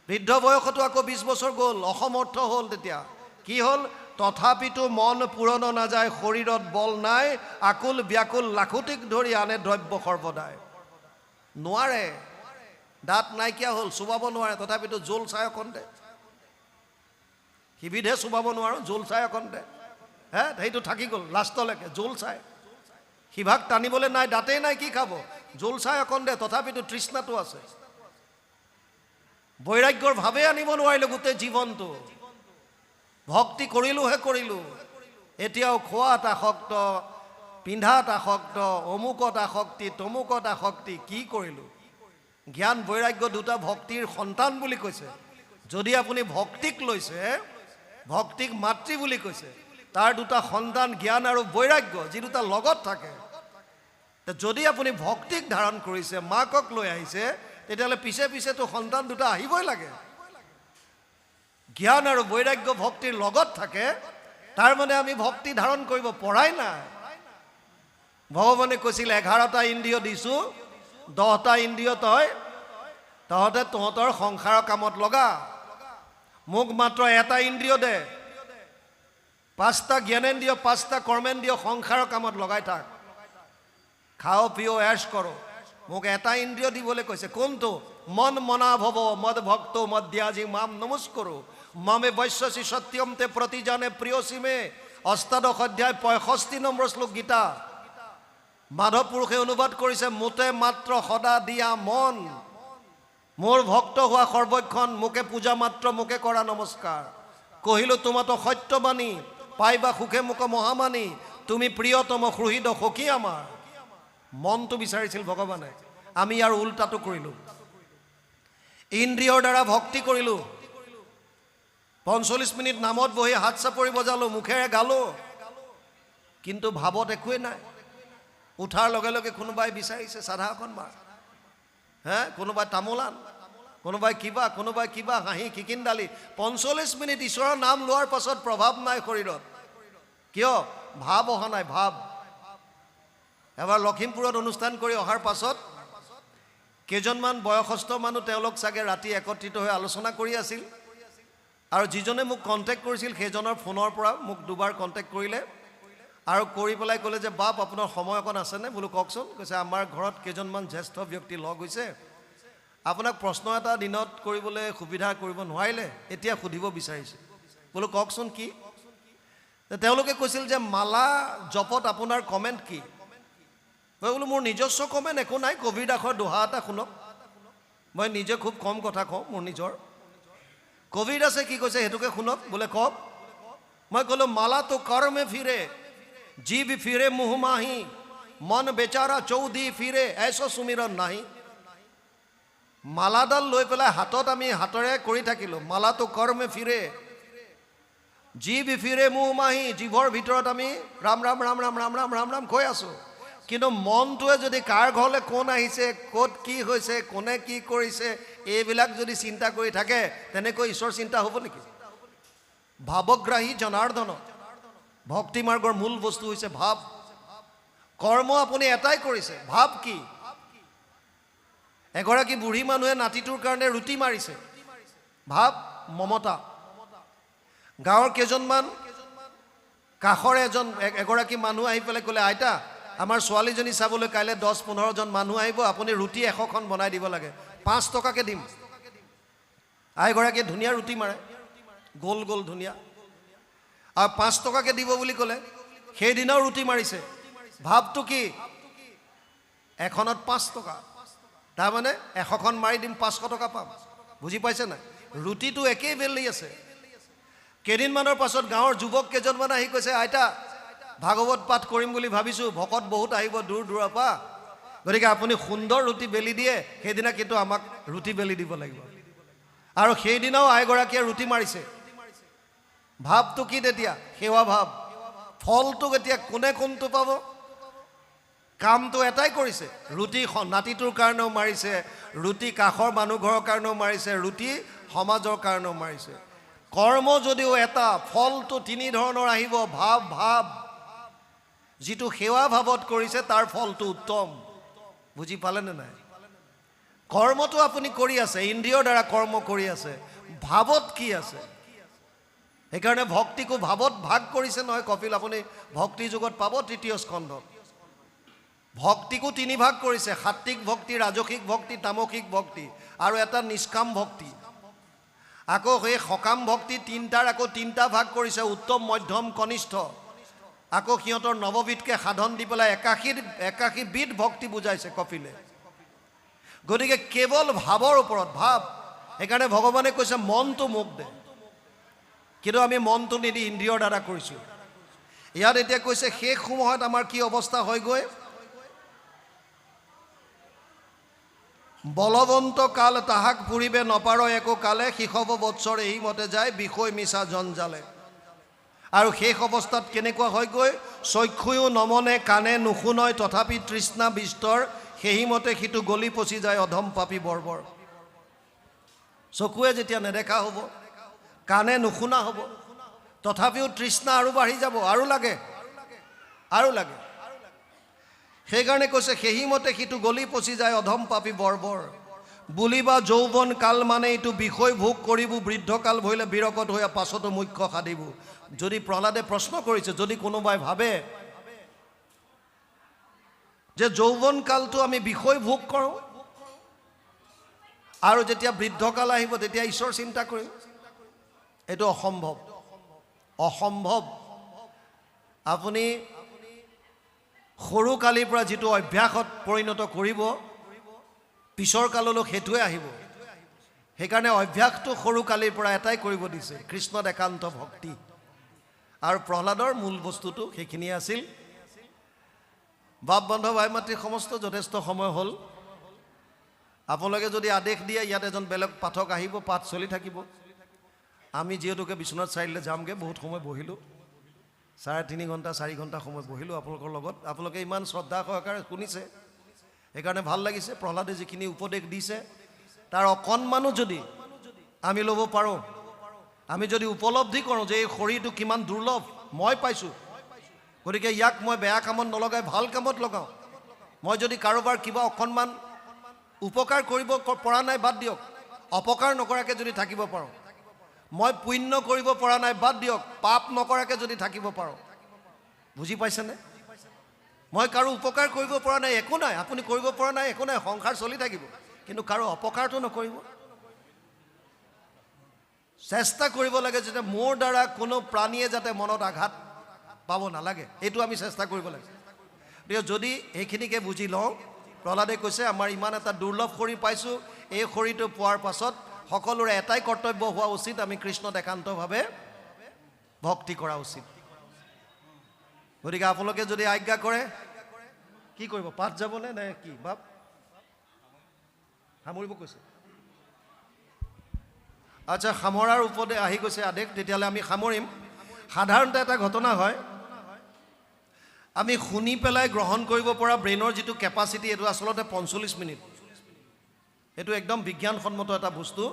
S1: বৃদ্ধ বয়সতো আকৌ 20 বছৰ গ'ল, অসমৰ্থ হ'ল। তেতিয়া কি হ'ল? তথাপিতো মন পূৰণ নাযায়, শৰীৰত বল নাই, আকুল ব্যাকুল লাখুটিক ধৰি আনে দ্ৰব্য সৰ্বদাই। নোৱাৰে, দাঁত নাইকিয়া হ'ল, চুবাব নোৱাৰে, তথাপিতো জোল চাই অকণ দে, সিবিধে চুবাব নোৱাৰোঁ, জোল চাই অকণ দে। সেইটো থাকি গ'ল লাষ্টলৈকে, জোল চাই। সিভাগ টানিবলৈ নাই, দাঁতেই নাই, কি খাব? জোল চাই অকণ দে, তথাপিতো তৃষ্ণাটো আছে। বৈৰাগ্যৰ ভাৱে আনিব নোৱাৰিলোঁ গোটেই জীৱনটো। ভক্তি কৰিলোহে কৰিলোঁ, এতিয়াও খোৱাত আসক্ত, পিন্ধাত আসক্ত, অমুকত আসক্তি, তমুকত আসক্তি। কি কৰিলোঁ? জ্ঞান বৈৰাগ্য দুটা ভক্তিৰ সন্তান বুলি কৈছে। যদি আপুনি ভক্তিক লৈছে, ভক্তিক মাতৃ বুলি কৈছে, তাৰ দুটা সন্তান জ্ঞান আৰু বৈৰাগ্য, যি দুটা লগত থাকে। যদি আপুনি ভক্তিক ধাৰণ কৰিছে, মাকক লৈ আহিছে, তেতিয়াহ'লে পিছে পিছেতো সন্তান দুটা আহিবই লাগে। জ্ঞান আৰু বৈৰাগ্য ভক্তিৰ লগত থাকে, তাৰ মানে আমি ভক্তি ধাৰণ কৰিব পৰাই নাই। ভগৱানে কৈছিল 11টা ইন্দ্ৰিয় দিছোঁ, 10টা ইন্দ্ৰিয় তহঁতে তহঁতৰ সংসাৰৰ কামত লগা, মোক মাত্ৰ এটা ইন্দ্ৰিয় দে, 5টা জ্ঞানেন্দ্ৰিয়, 5টা কৰ্মেন্দ্ৰিয় সংসাৰৰ কামত লগাই থাক, খাও পিও এশ কৰোঁ। মোক এটা ইন্দ্ৰিয় দিবলৈ কৈছে, কোনটো? মন মনা ভৱ মদ ভক্ত মধ্যাজি মাম নমস্কৰো, মামে বৈশ্যসী সত্যম তে প্ৰতিজানে প্ৰিয়সীমে। 8শ অধ্যায় 65 নম্বৰ শ্লোক গীতা। মাধৱ পুৰুষে অনুবাদ কৰিছে, মোতে মাত্ৰ সদা দিয়া মন, মোৰ ভক্ত হোৱা সৰ্বক্ষণ, মোকে পূজা মাত্ৰ, মোকে কৰা নমস্কাৰ। কহিলো তোমাতো সত্যবাণী, পাইবা সুখে মোক মহামানী, তুমি প্ৰিয়তম সুহৃদ সখী আমাৰ। মনটো বিচাৰিছিল ভগৱানে, আমি ইয়াৰ উল্টাটো কৰিলোঁ। ইন্দ্ৰিয়ৰ দ্বাৰা ভক্তি কৰিলোঁ, 45 মিনিট নামত বহি হাত চাপৰি বজালোঁ, মুখেৰে গালোঁ, কিন্তু ভাৱত একোৱেই নাই। উঠাৰ লগে লগে কোনোবাই বিচাৰিছে চাধা অকণ মাৰ, কোনোবাই তামোলান, কোনোবাই কিবা হাঁহি খিকিন্দালি। 45 মিনিট ঈশ্বৰৰ নাম লোৱাৰ পাছত প্ৰভাৱ নাই শৰীৰত। কিয়? ভাৱ অহা নাই, ভাৱ। এবাৰ লখিমপুৰত অনুষ্ঠান কৰি অহাৰ পাছত কেইজনমান বয়সস্থ মানুহ, তেওঁলোক চাগে ৰাতি একত্ৰিত হৈ আলোচনা কৰি আছিল, আৰু যিজনে মোক কণ্টেক্ট কৰিছিল সেইজনৰ ফোনৰ পৰা মোক 2বাৰ কণ্টেক্ট কৰিলে, আৰু কৰি পেলাই ক'লে যে বাপ আপোনাৰ সময় অকণ আছেনে? বোলো কওকচোন। কৈছে আমাৰ ঘৰত কেইজনমান জ্যেষ্ঠ ব্যক্তি লগ হৈছে, আপোনাক প্ৰশ্ন এটা দিনত কৰিবলৈ সুবিধা কৰিব নোৱাৰিলে, এতিয়া সুধিব বিচাৰিছে। বোলো কওকচোন কি? তেওঁলোকে কৈছিল যে মালা জপত আপোনাৰ কমেণ্ট কি? মই বোলো মোৰ নিজস্ব কমেণ্ট একো নাই, কবিৰ দাসৰ দোহা এটা শুনক। মই নিজে খুব কম কথা কওঁ মোৰ নিজৰ। কবিৰ দাসে কি কৈছে সেইটোকে শুনক। বোলে কওক। মই ক'লো মালা তো কৰ্মে ফিৰে, জীৱ ফিৰে মুহ মাহি, মন বেচাৰা চৌধি ফিৰে, এসো সুমিৰণ নাহি। মালাডাল লৈ পেলাই হাতত আমি হাতৰে কৰি থাকিলোঁ, মালাটো কৰ্মে ফিৰে যি বিফিৰে মোহ মাহি, জীৱৰ ভিতৰত আমি ৰাম ৰাম ৰাম ৰাম ৰাম ৰাম ৰাম ৰাম কৈ আছোঁ। কিন্তু মনটোৱে যদি কাৰ ঘৰলৈ কোন আহিছে, ক'ত কি হৈছে, কোনে কি কৰিছে, এইবিলাক যদি চিন্তা কৰি থাকে, তেনেকৈ ঈশ্বৰ চিন্তা হ'ব নেকি? ভাৱগ্ৰাহী জনাৰ্দন। ভক্তি মাৰ্গৰ মূল বস্তু হৈছে ভাৱ। কৰ্ম আপুনি এটাই কৰিছে, ভাৱ কি? এগৰাকী বুঢ়ী মানুহে নাতিটোৰ কাৰণে ৰুটি মাৰিছে, ভাৱ মমতা। গাঁৱৰ কেইজনমান কাষৰ এগৰাকী মানুহ আহি পেলাই ক'লে, আইতা আমাৰ ছোৱালীজনী চাবলৈ কাইলৈ 10-15জন মানুহ আহিব, আপুনি ৰুটি 100খন বনাই দিব লাগে, 5 টকাকৈ দিম। আইগৰাকীয়ে ধুনীয়া ৰুটি মাৰে, গোল গোল ধুনীয়া, আৰু 5 টকাকৈ দিব বুলি ক'লে। সেইদিনাও ৰুটি মাৰিছে। ভাৱটো কি? এখনত 5 টকা, তাৰমানে 100খন মাৰি দিম, 500 টকা পাম। বুজি পাইছে নাই? ৰুটিটো একেই বেলি আছে। কেইদিনমানৰ পাছত গাঁৱৰ যুৱক কেইজনমান আহি কৈছে, আইতা ভাগৱত পাঠ কৰিম বুলি ভাবিছোঁ, ভকত বহুত আহিব দূৰ দূৰৰ পৰা, গতিকে আপুনি সুন্দৰ ৰুটি বেলি দিয়ে, সেইদিনা কিন্তু আমাক ৰুটি বেলি দিব লাগিব। আৰু সেইদিনাও আইগৰাকীয়ে ৰুটি মাৰিছে। ভাৱটো কি তেতিয়া? সেৱা ভাৱ। ফলটো এতিয়া কোনে কোনটো পাব? কামটো এটাই কৰিছে, ৰুটি নাতিটোৰ কাৰণেও মাৰিছে, ৰুটি কাষৰ মানুহ ঘৰৰ কাৰণেও মাৰিছে, ৰুটি সমাজৰ কাৰণেও মাৰিছে। কৰ্ম যদিও এটা, ফলটো 3 ধৰণৰ আহিব। ভাৱ ভাৱ, যিটো সেৱা ভাৱত কৰিছে তাৰ ফলটো উত্তম। বুজি পালেনে নাই? কৰ্মটো আপুনি কৰি আছে, ইন্দ্ৰিয়ৰ দ্বাৰা কৰ্ম কৰি আছে, ভাৱত কি আছে? সেইকাৰণে ভক্তিকো ভাৱত ভাগ কৰিছে নহয় কপিল, আপুনি ভক্তি যুগত পাব 3য় স্কন্ধত। ভক্তিকো 3 ভাগ কৰিছে, সাত্বিক ভক্তি, ৰাজসিক ভক্তি, তামসিক ভক্তি, আৰু এটা নিষ্কাম ভক্তি। আকৌ সেই সকাম ভক্তি 3টাৰ আকৌ 3টা ভাগ কৰিছে, উত্তম, মধ্যম, কনিষ্ঠ। আকৌ সিহঁতৰ 9বিধকৈ সাধন দি পেলাই 81 বিধ ভক্তি বুজাইছে কপিলে। গতিকে কেৱল ভাৱৰ ওপৰত, ভাৱ। সেইকাৰণে ভগৱানে কৈছে মনটো মোক দে, কিন্তু আমি মনটো নিদি ইন্দ্ৰিয়ৰ দ্বাৰা কৰিছোঁ। ইয়াত এতিয়া কৈছে শেষ সময়ত আমাৰ কি অৱস্থা হয়গৈ? বলৱন্ত কাল তাহাক ফুৰিবে নপাৰ একো কালে, শিশৱ বৎসৰ এই মতে যায় বিষয় মিছা জঞ্জালে। আৰু শেষ অৱস্থাত কেনেকুৱা হয়গৈ? চক্ষুও নমনে, কাণে নুশুনয়, তথাপি তৃষ্ণা বিস্তৰ, সেইমতে সিটো গলি পচি যায় অধম পাপী বৰ্বৰ। চকুৱে যেতিয়া নেদেখা হ'ব, কাণে নুশুনা হ'ব, তথাপিও তৃষ্ণা আৰু বাঢ়ি যাব, আৰু লাগে আৰু লাগে। সেইকাৰণে কৈছে সেইমতে সিটো গলি পচি যায় অধম পাপী বৰ্বৰ। বুলিবা যৌৱন কাল মানে এইটো বিষয় ভোগ কৰিব, বৃদ্ধকাল ভৰিলে বিৰকত হৈ পাছতো মুখ্য সাধিব। যদি প্ৰহ্লাদে প্ৰশ্ন কৰিছে, যদি কোনোবাই ভাবে যে যৌৱন কালটো আমি বিষয় ভোগ কৰোঁ, আৰু যেতিয়া বৃদ্ধকাল আহিব তেতিয়া ঈশ্বৰ চিন্তা কৰিম, এইটো অসম্ভৱ, অসম্ভৱ। আপুনি সৰু কালিৰ পৰা যিটো অভ্যাসত পৰিণত কৰিব, পিছৰ কাললৈ সেইটোৱে আহিব। সেইকাৰণে অভ্যাসটো সৰু কালিৰ পৰা এটাই কৰিব দিছে, কৃষ্ণত একান্ত ভক্তি। আৰু প্ৰহ্লাদৰ মূল বস্তুটো সেইখিনিয়ে আছিল। বাপ বন্ধ ভাই মাতৃ সমস্ত যথেষ্ট সময় হ'ল। আপোনালোকে যদি আদেশ দিয়ে, ইয়াত এজন বেলেগ পাঠক আহিব, পাঠ চলি থাকিব। আমি যিহেতুকে বিশ্বনাথ চাৰিআলিলৈ যামগৈ, বহুত সময় বহিলোঁ, 3.5 ঘণ্টা 4 ঘণ্টা সময় বহিলোঁ আপোনালোকৰ লগত। আপোনালোকে ইমান শ্ৰদ্ধা সহকাৰে শুনিছে, সেইকাৰণে ভাল লাগিছে। প্ৰহ্লাদে যিখিনি উপদেশ দিছে তাৰ অকণমানো যদি আমি ল'ব পাৰোঁ, আমি যদি উপলব্ধি কৰোঁ যে এই শৰীৰটো কিমান দুৰ্লভ, মই পাইছোঁ, গতিকে ইয়াক মই বেয়া কামত নলগাই ভাল কামত লগাওঁ। মই যদি কাৰোবাৰ কিবা অকণমান উপকাৰ কৰিব পৰা নাই, বাদ দিয়ক, অপকাৰ নকৰাকৈ যদি থাকিব পাৰোঁ, মই পুণ্য কৰিব পৰা নাই, বাদ দিয়ক, পাপ নকৰাকৈ যদি থাকিব পাৰোঁ। বুজি পাইছেনে? মই কাৰো উপকাৰ কৰিব পৰা নাই, একো নাই, আপুনি কৰিব পৰা নাই, একো নাই, সংসাৰ চলি থাকিব, কিন্তু কাৰো অপকাৰটো নকৰিব। চেষ্টা কৰিব লাগে যাতে মোৰ দ্বাৰা কোনো প্ৰাণীয়ে যাতে মনত আঘাত পাব নালাগে, এইটো আমি চেষ্টা কৰিব লাগে। যদি এইখিনিকে বুজি লওঁ, প্ৰহ্লাদে কৈছে আমাৰ ইমান এটা দুৰ্লভ শৰীৰ পাইছোঁ, এই শৰীৰটো পোৱাৰ পাছত সকলোৰে এটাই কৰ্তব্য হোৱা উচিত, আমি কৃষ্ণত একান্তভাৱে ভক্তি কৰা উচিত। গতিকে আপোনালোকে যদি আজ্ঞা কৰে, কি কৰিব? পাঠ যাবনে নে কি? বাপ সামৰিব কৈছে। আচ্ছা, সামৰাৰ ওপৰতে আহি গৈছে আদেশ, তেতিয়াহ'লে আমি সামৰিম। সাধাৰণতে এটা ঘটনা হয়, আমি শুনি পেলাই গ্ৰহণ কৰিব পৰা ব্ৰেইনৰ যিটো কেপাচিটি, এইটো আচলতে 45 মিনিট। এইটো একদম বিজ্ঞানসন্মত এটা বস্তু।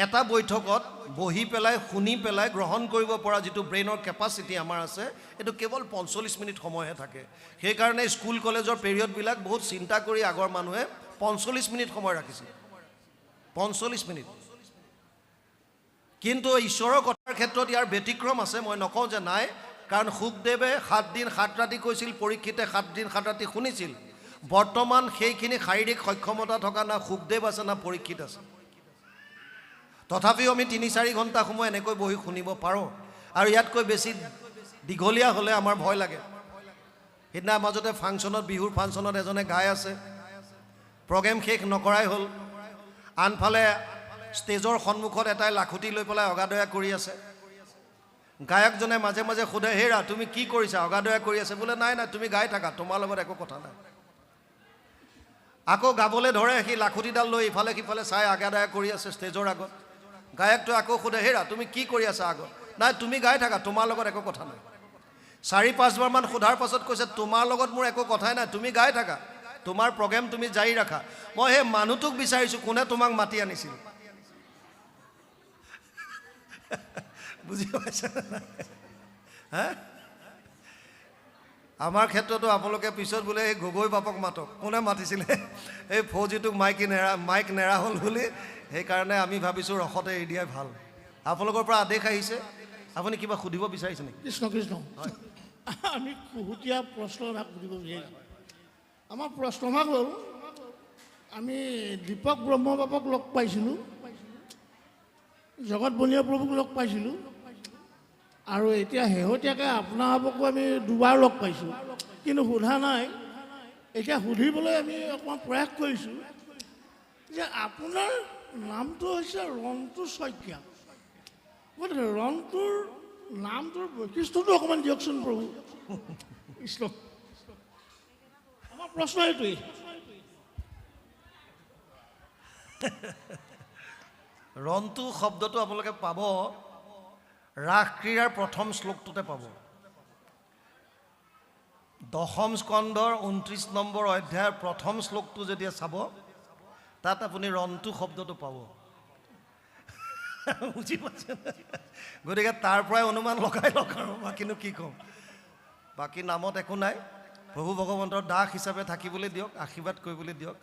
S1: এটা বৈঠকত বহি পেলাই শুনি পেলাই গ্ৰহণ কৰিব পৰা যিটো ব্ৰেইনৰ কেপাচিটি আমাৰ আছে, এইটো কেৱল 45 মিনিট সময়হে থাকে। সেইকাৰণে স্কুল কলেজৰ পিৰিয়ডবিলাক বহুত চিন্তা কৰি আগৰ মানুহে 45 মিনিট সময় ৰাখিছিল, 45 মিনিট। কিন্তু ঈশ্বৰৰ কথাৰ ক্ষেত্ৰত ইয়াৰ ব্যতিক্ৰম আছে, মই নকওঁ যে নাই। কাৰণ শুকদেৱে 7 দিন 7 ৰাতি কৈছিল, পৰীক্ষিতে 7 দিন 7 ৰাতি শুনিছিল। বৰ্তমান সেইখিনি শাৰীৰিক সক্ষমতা থকা না শুকদেৱ আছে না পৰীক্ষিত আছে। তথাপিও আমি 3-4 ঘণ্টা সময় এনেকৈ বহি শুনিব পাৰোঁ। আৰু ইয়াতকৈ বেছি দীঘলীয়া হ'লে আমাৰ ভয় লাগে। সেইদিনা মাজতে ফাংচনত, বিহুৰ ফাংচনত এজনে গাই আছে, প্ৰগ্ৰেম শেষ নকৰাই হ'ল। আনফালে ষ্টেজৰ সন্মুখত এটাই লাখুটি লৈ পেলাই অগাদয়া কৰি আছে। গায়কজনে মাজে মাজে সোধে, হেৰা তুমি কি কৰিছা, অগাদয়া কৰি আছে? বোলে নাই নাই, তুমি গাই থাকা, তোমাৰ লগত একো কথা নাই। আকৌ গাবলৈ ধৰে, সি লাখুটিডাল লৈ ইফালে সিফালে চাই অগাদয়া কৰি আছে ষ্টেজৰ আগত। গায়কটোৱে আকৌ সোধে, হেৰা তুমি কি কৰি আছা আগত? নাই, তুমি গাই থাকা, তোমাৰ লগত একো কথা নাই। 4-5 বাৰমান সোধাৰ পাছত কৈছে, তোমাৰ লগত মোৰ একো কথাই নাই, তুমি গাই থাকা, তোমাৰ প্ৰগ্ৰেম তুমি জাৰি ৰাখা। মই সেই মানুহটোক বিচাৰিছোঁ, কোনে তোমাক মাতি আনিছিল। বুজি পাইছে? হা, আমাৰ ক্ষেত্ৰতো আপোনালোকে পিছত বোলে এই গগৈ বাপক মাতক, কোনে মাতিছিলে? এই ফৌজিটোক মাইক নেৰা হ'ল বুলি। সেইকাৰণে আমি ভাবিছোঁ ৰসতে এৰি দিয়াই ভাল। আপোনালোকৰ পৰা আদেশ আহিছে, আপুনি কিবা সুধিব বিচাৰিছে নেকি?
S2: কৃষ্ণ কৃষ্ণ, আমি খুহুতীয়া প্ৰশ্ন ভাগ সুধিব বিচাৰিছোঁ। আমাৰ প্ৰশ্নভাগ হ'ল, আমি দীপক ব্ৰহ্মবাবক লগ পাইছিলোঁ, জগত বলীয় প্ৰভুক লগ পাইছিলোঁ, আৰু এতিয়া শেহতীয়াকৈ আপোনাৰবাবকো আমি 2 বাৰ লগ পাইছোঁ, কিন্তু সোধা নাই। এতিয়া সুধিবলৈ আমি অকণমান প্ৰয়াস কৰিছোঁ যে আপোনাৰ নামটো হৈছে ৰন্টু শইকীয়া, গতিকে ৰন্টুৰ নামটোৰ বৈশিষ্ট্যটো অকণমান দিয়কচোন প্ৰভু। কৃষ্ণ, আমাৰ প্ৰশ্ন এইটোৱেই।
S1: ৰন্টু শব্দটো আপোনালোকে পাব ৰাস ক্ৰীড়াৰ প্ৰথম শ্লোকটোতে পাব। 10ম স্কন্ধৰ 29 নম্বৰ অধ্যায়ৰ প্ৰথম শ্লোকটো যেতিয়া চাব, তাত আপুনি ৰন্টু শব্দটো পাব। বুজি পাইছে? গতিকে তাৰ পৰাই অনুমান লগাই লওক আৰু, বাকীনো কি ক'ম। বাকী নামত একো নাই, প্ৰভু ভগৱন্তৰ দাস হিচাপে থাকিবলৈ দিয়ক, আশীৰ্বাদ কৰিবলৈ দিয়ক,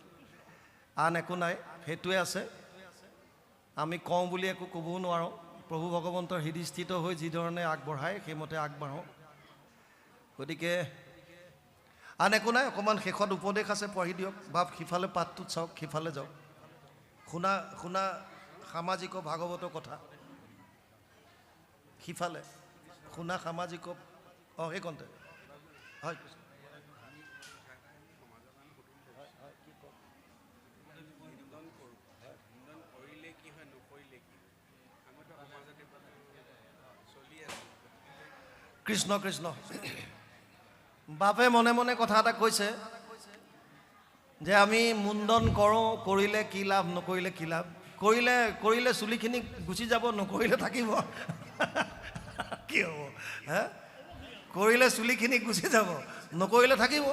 S1: আন একো নাই, সেইটোৱে আছে। আমি কওঁ বুলি একো ক'বও নোৱাৰোঁ। প্ৰভু ভগৱন্তৰ হৃদয়স্থিত হৈ যিধৰণে আগবঢ়ায় সেইমতে আগবাঢ়োঁ। গতিকে আন একো নাই, অকণমান শেষত উপদেশ আছে, পঢ়ি দিয়ক। বাপ সিফালে পাঠটোত চাওক, সিফালে যাওক, শুনা সামাজিক ভাগৱত কথা, সিফালে শুনা সামাজিক, সেইকণতে হয়। কৃষ্ণ কৃষ্ণ। বাপে মনে মনে কথা এটা কৈছে যে আমি মুণ্ডন কৰোঁ, কৰিলে কি লাভ, নকৰিলে কি লাভ। কৰিলে চুলিখিনি গুচি যাব, নকৰিলে থাকিব। কি হ'ব? হে, কৰিলে চুলিখিনি গুচি যাব, নকৰিলে থাকিব।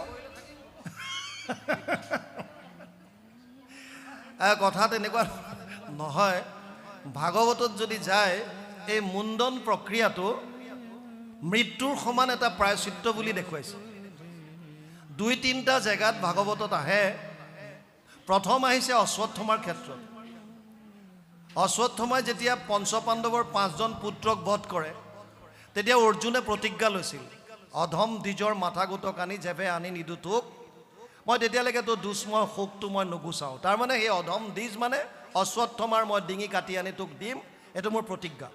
S1: কথা তেনেকুৱা নহয়। ভাগৱতত যদি যায়, এই মুণ্ডন প্ৰক্ৰিয়াটো মৃত্যুৰ সমান এটা প্ৰায়শ্চিত্ত বুলি দেখুৱাইছে। 2-3টা জেগাত ভাগৱতত আহে। প্ৰথম আহিছে অশ্বত্থমাৰ ক্ষেত্ৰত। অশ্বত্থমাই যেতিয়া পঞ্চপাণ্ডৱৰ 5জন পুত্ৰক বধ কৰে, তেতিয়া অৰ্জুনে প্ৰতিজ্ঞা লৈছিল, অধম দ্বিজৰ মাথা গোটক আনি জেভে আনি নিদো তোক, মই তেতিয়ালৈকে তোৰ দুষ্মৰ শোকটো মই নুগুচাওঁ। তাৰমানে সেই অধম দ্বিজ মানে অশ্বত্থমাৰ মই ডিঙি কাটি আনি তোক দিম, এইটো মোৰ প্ৰতিজ্ঞা।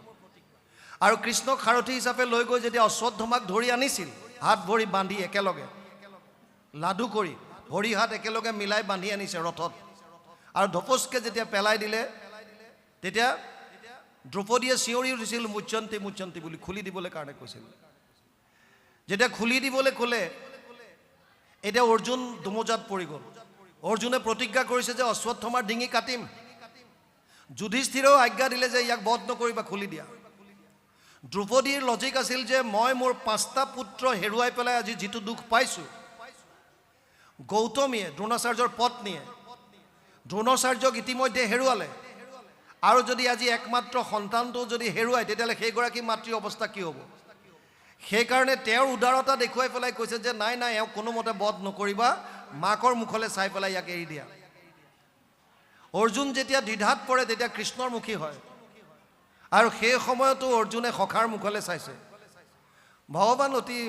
S1: আৰু কৃষ্ণক সাৰথী হিচাপে লৈ গৈ যেতিয়া অশ্বত্থমাক ধৰি আনিছিল, হাত ভৰি বান্ধি একেলগে লাডু কৰি ভৰি হাত একেলগে মিলাই বান্ধি আনিছে ৰথত, আৰু ধপচকৈ যেতিয়া পেলাই দিলে, তেতিয়া দ্ৰৌপদীয়ে চিঞৰি উঠিছিল, মুচ্যন্তি মুচ্যন্তি বুলি, খুলি দিবলৈ কাৰণে কৈছিল। যেতিয়া খুলি দিবলৈ ক'লে, এতিয়া অৰ্জুন দুমোজাত পৰি গ'ল। অৰ্জুনে প্ৰতিজ্ঞা কৰিছে যে অশ্বত্থমাৰ ডিঙি কাটিম। যুধিষ্ঠিৰেও আজ্ঞা দিলে যে ইয়াক বধ নকৰিবা, খুলি দিয়া। দ্ৰৌপদীৰ লজিক আছিল যে মই মোৰ 5টা পুত্ৰ হেৰুৱাই পেলাই আজি যিটো দুখ পাইছোঁ, গৌতমীয়ে দ্ৰোণাচাৰ্যৰ পত্নীয়ে দ্ৰোণাচাৰ্যক ইতিমধ্যে হেৰুৱালে, আৰু যদি আজি একমাত্ৰ সন্তানটো যদি হেৰুৱায় তেতিয়াহ'লে সেইগৰাকী মাতৃৰ অৱস্থা কি হ'ব? সেইকাৰণে তেওঁৰ উদাৰতা দেখুৱাই পেলাই কৈছে যে নাই নাই, এওঁক কোনোমতে বধ নকৰিবা, মাকৰ মুখলৈ চাই পেলাই ইয়াক এৰি দিয়া। অৰ্জুন যেতিয়া দ্বিধাত পৰে তেতিয়া কৃষ্ণৰ মুখী হয়, আৰু সেই সময়তো অৰ্জুনে সখাৰ মুখলৈ চাইছে। ভগৱান অতি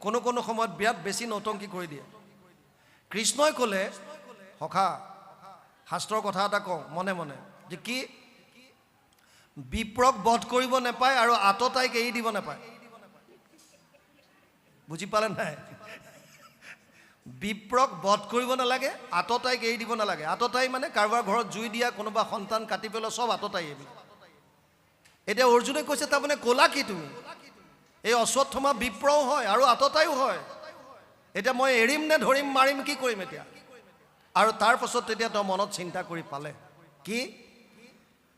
S1: কোনো কোনো সময়ত বিৰাট বেছি নৌটংকী কৰি দিয়ে। কৃষ্ণই ক'লে, সখা শাস্ত্ৰৰ কথা এটা কওঁ মনে মনে, যে কি বিপ্ৰক বধ কৰিব নাপায় আৰু আততাইক এৰি দিব নাপায়। বুজি পালে নাই? বিপ্ৰক বধ কৰিব নালাগে, আততাইক এৰি দিব নালাগে। আততাই মানে কাৰোবাৰ ঘৰত জুই দিয়া, কোনোবা সন্তান কাটি পেলোৱা, চব আততাই এইবিলাক। এতিয়া অৰ্জুনে কৈছে তাৰমানে ক'লা কি তুমি? এই অশ্বত্থমা বিপ্ৰও হয় আৰু আততাইও হয়। এতিয়া মই এৰিম নে ধৰিম, মাৰিম, কি কৰিম এতিয়া? আৰু তাৰ পাছত তেতিয়া তেওঁ মনত চিন্তা কৰি পালে কি,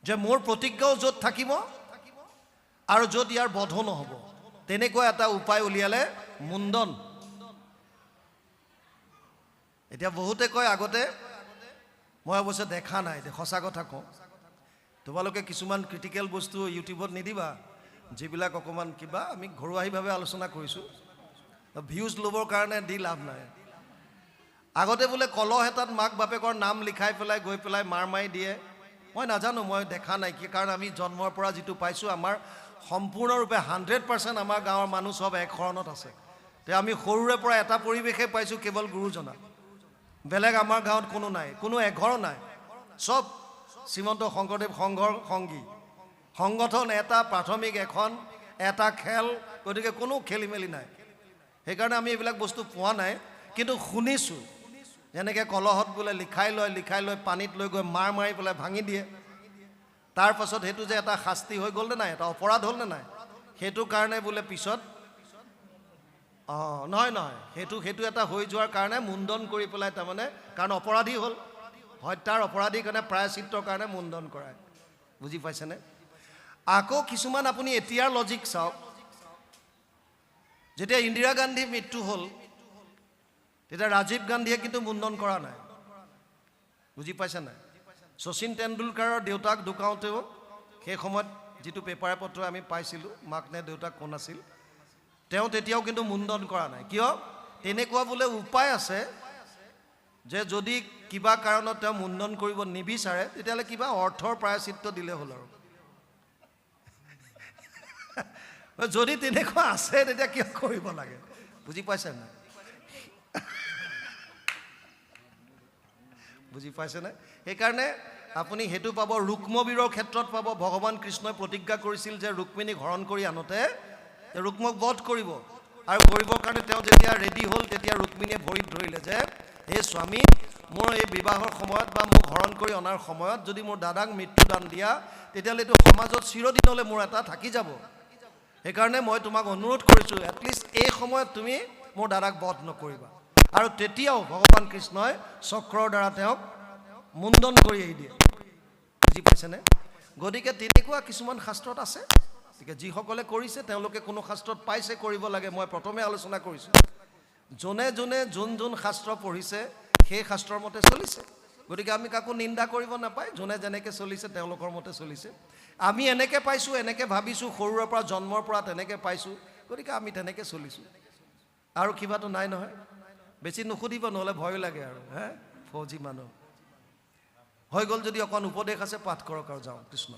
S1: যে মোৰ প্ৰতিজ্ঞাও য'ত থাকিব আৰু য'ত ইয়াৰ বধো নহ'ব, তেনেকুৱা এটা উপায় উলিয়ালে, মুণ্ডন। এতিয়া বহুতে কয় আগতে, মই অৱশ্যে দেখা নাই, সঁচা কথা কওঁ, তোমালোকে কিছুমান ক্ৰিটিকেল বস্তু ইউটিউবত নিদিবা, যিবিলাক অকণমান কিবা আমি ঘৰুৱাভাৱে আলোচনা কৰিছোঁ, ভিউজ ল'বৰ কাৰণে দি লাভ নাই। আগতে বোলে কলহ এটাত মাক বাপেকৰ নাম লিখাই পেলাই গৈ পেলাই মাৰ মাৰি দিয়ে। মই নাজানো, মই দেখা নাই কি, কাৰণ আমি জন্মৰ পৰা যিটো পাইছোঁ, আমাৰ সম্পূৰ্ণৰূপে 100% আমাৰ গাঁৱৰ মানুহ চব এক শৰণত আছে। তে আমি সৰুৰে পৰা এটা পৰিৱেশে পাইছোঁ, কেৱল গুৰুজনা। বেলেগ আমাৰ গাঁৱত কোনো নাই, কোনো এঘৰ নাই, চব শ্ৰীমন্ত শংকৰদেৱ সংঘৰ সংগী। সংগঠন এটা, প্ৰাথমিক এখন, এটা খেল, গতিকে কোনো খেলি মেলি নাই। সেইকাৰণে আমি এইবিলাক বস্তু পোৱা নাই, কিন্তু শুনিছোঁ যেনেকৈ কলহত বোলে লিখাই লয়, পানীত লৈ গৈ মাৰ মাৰি পেলাই ভাঙি দিয়ে। তাৰ পাছত সেইটো যে এটা শাস্তি হৈ গ'ল নে নাই, এটা অপৰাধ হ'ল নে নাই, সেইটো কাৰণে বোলে পিছত নহয়, সেইটো এটা হৈ যোৱাৰ কাৰণে মুণ্ডন কৰি পেলাই, তাৰমানে কাৰণ অপৰাধী হ'ল, হত্যাৰ অপৰাধীৰ কাৰণে প্ৰায়শ্চিত্তৰ কাৰণে মুণ্ডন কৰায়। বুজি পাইছেনে? আকৌ কিছুমান আপুনি এতিয়াৰ লজিক চাওক, যেতিয়া ইন্দিৰা গান্ধীৰ মৃত্যু হ'ল তেতিয়া ৰাজীৱ গান্ধীয়ে কিন্তু মুণ্ডন কৰা নাই। বুজি পাইছে নাই? শচীন তেণ্ডুলকাৰৰ দেউতাক ঢুকাওঁতেও সেই সময়ত যিটো পেপাৰে পত্ৰ আমি পাইছিলোঁ, মাক নে দেউতাক কোন আছিল, তেওঁ তেতিয়াও কিন্তু মুণ্ডন কৰা নাই। কিয়? তেনেকুৱা বোলে উপায় আছে যে যদি কিবা কাৰণত তেওঁ মুণ্ডন কৰিব নিবিচাৰে, তেতিয়াহ'লে কিবা অৰ্থৰ প্ৰায়শ্চিত্ত দিলে হ'ল আৰু। যদি তেনেকুৱা আছে তেতিয়া কিয় কৰিব লাগে? বুজি পাইছে নাই? বুজি পাইছেনে? সেইকাৰণে আপুনি সেইটো পাব, ৰুক্মবীৰৰ ক্ষেত্ৰত পাব। ভগৱান কৃষ্ণই প্ৰতিজ্ঞা কৰিছিল যে ৰুক্মিণীক হৰণ কৰি আনোতে ৰুক্মক বধ কৰিব, আৰু কৰিবৰ কাৰণে তেওঁ যেতিয়া ৰেডি হ'ল, তেতিয়া ৰুক্মিণীয়ে ভৰিত ধৰিলে যে হে স্বামী, মোৰ এই বিবাহৰ সময়ত বা মোক হৰণ কৰি অনাৰ সময়ত যদি মোৰ দাদাক মৃত্যুদান দিয়া, তেতিয়াহ'লে এইটো সমাজত চিৰদিনলৈ মোৰ এটা থাকি যাব। সেইকাৰণে মই তোমাক অনুৰোধ কৰিছোঁ, এটলিষ্ট এই সময়ত তুমি মোৰ দাদাক বধ নকৰিবা। আৰু তেতিয়াও ভগৱান কৃষ্ণই চক্ৰৰ দ্বাৰা তেওঁক মুণ্ডন কৰি এৰি দিয়ে। বুজি পাইছেনে? গতিকে তেনেকুৱা কিছুমান শাস্ত্ৰত আছে। গতিকে যিসকলে কৰিছে তেওঁলোকে কোনো শাস্ত্ৰত পাইছে কৰিব লাগে। মই প্ৰথমে আলোচনা কৰিছোঁ, যোনে যোন শাস্ত্ৰ পঢ়িছে সেই শাস্ত্ৰৰ মতে চলিছে। গতিকে আমি কাকো নিন্দা কৰিব নাপায়, যোনে যেনেকৈ চলিছে তেওঁলোকৰ মতে চলিছে। আমি এনেকৈ পাইছোঁ, এনেকৈ ভাবিছোঁ, সৰুৰে পৰা জন্মৰ পৰা তেনেকৈ পাইছোঁ, গতিকে আমি তেনেকৈ চলিছোঁ। আৰু কিবাটো নাই নহয়। বেছি নুসুধিব, নহ'লে ভয় লাগে আৰু। ফৌজি মানুহ হৈ গ'ল। যদি অকণ উপদেশ আছে পাঠ কৰক আৰু যাওঁ। কৃষ্ণ।